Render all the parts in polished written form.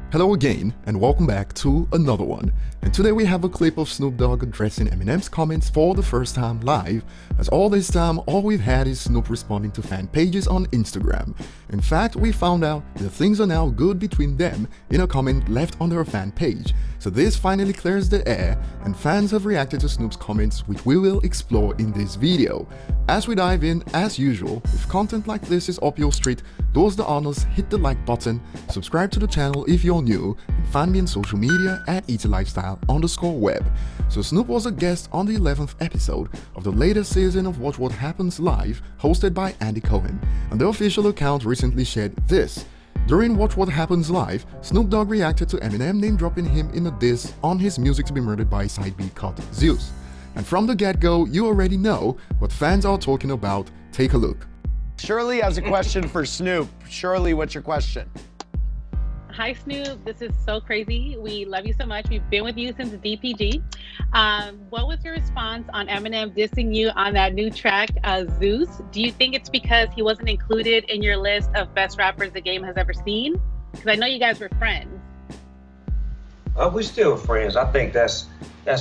Hello again, and welcome back to another one. And today we have a clip of Snoop Dogg addressing Eminem's comments for the first time live, as all this time all we've had is Snoop responding to fan pages on Instagram. In fact, we found out that things are now good between them in a comment left on their fan page. So this finally clears the air, and fans have reacted to Snoop's comments, which we will explore in this video. As we dive in, as usual, if content like this is up your street, do us the honors, hit the like button, subscribe to the channel if you're new, and find me on social media at ETLifestyle_web. So Snoop was a guest on the 11th episode of the latest season of Watch What Happens Live, hosted by Andy Cohen, and the official account recently shared this. During Watch What Happens Live, Snoop Dogg reacted to Eminem name-dropping him in a diss on his music to be murdered by side B cut Zeus. And from the get-go, you already know what fans are talking about. Take a look. Shirley has a question for Snoop. Shirley, what's your question? Hi, Snoop. This is so crazy. We love you so much. We've been with you since DPG. What was your response on Eminem dissing you on that new track, Zeus? Do you think it's because he wasn't included in your list of best rappers the game has ever seen? Because I know you guys were friends. We're still friends. I think that's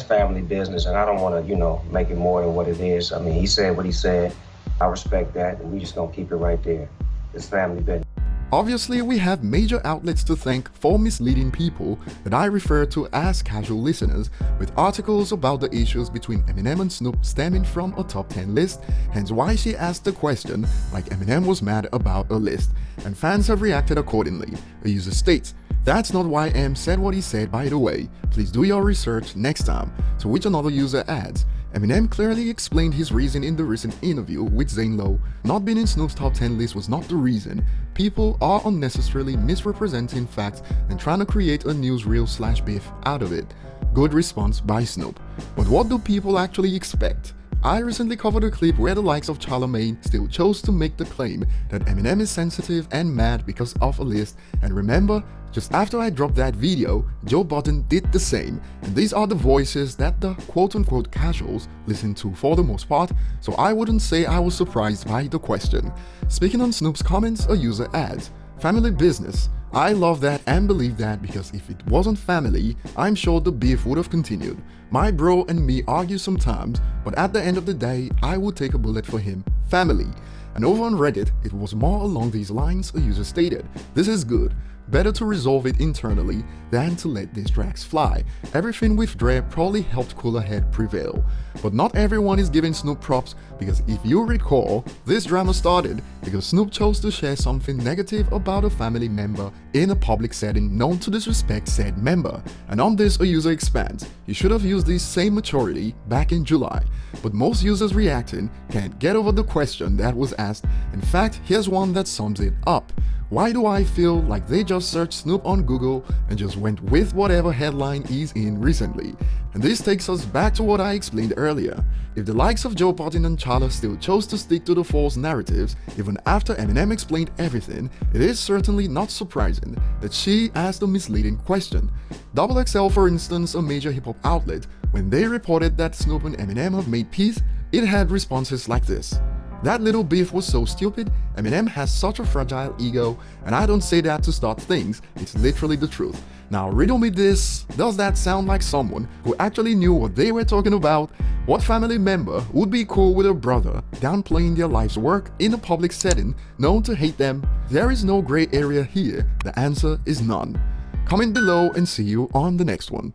family business, and I don't want to, make it more than what it is. I mean, he said what he said. I respect that, and we just gonna keep it right there. It's family business. Obviously, we have major outlets to thank for misleading people that I refer to as casual listeners, with articles about the issues between Eminem and Snoop stemming from a top 10 list, hence why she asked the question like Eminem was mad about a list, and fans have reacted accordingly. A user states, "That's not why M said what he said, by the way. Please do your research next time." To which another user adds, Eminem clearly explained his reason in the recent interview with Zane Lowe. Not being in Snoop's top 10 list was not the reason. People are unnecessarily misrepresenting facts and trying to create a newsreel/beef out of it. Good response by Snoop. But what do people actually expect? I recently covered a clip where the likes of Charlamagne still chose to make the claim that Eminem is sensitive and mad because of a list, and remember, just after I dropped that video, Joe Budden did the same, and these are the voices that the quote-unquote casuals listen to for the most part, so I wouldn't say I was surprised by the question. Speaking on Snoop's comments, a user adds, "Family business. I love that and believe that because if it wasn't family, I'm sure the beef would have continued. My bro and me argue sometimes, but at the end of the day, I would take a bullet for him. Family." And over on Reddit, it was more along these lines a user stated, "This is good. Better to resolve it internally than to let these tracks fly. Everything with Dre probably helped cooler head prevail." But not everyone is giving Snoop props, because if you recall, this drama started because Snoop chose to share something negative about a family member in a public setting known to disrespect said member. And on this a user expands, "You should have used this same maturity back in July." But most users reacting can't get over the question that was asked. In fact, here's one that sums it up. "Why do I feel like they just searched Snoop on Google and just went with whatever headline is in recently?" And this takes us back to what I explained earlier. If the likes of Joe Budden and Chala still chose to stick to the false narratives, even after Eminem explained everything, it is certainly not surprising that she asked a misleading question. Double XL, for instance, a major hip-hop outlet, when they reported that Snoop and Eminem have made peace, it had responses like this. "That little beef was so stupid. Eminem has such a fragile ego, and I don't say that to start things, it's literally the truth." Now riddle me this, does that sound like someone who actually knew what they were talking about? What family member would be cool with a brother downplaying their life's work in a public setting known to hate them? There is no gray area here, the answer is none. Comment below and see you on the next one.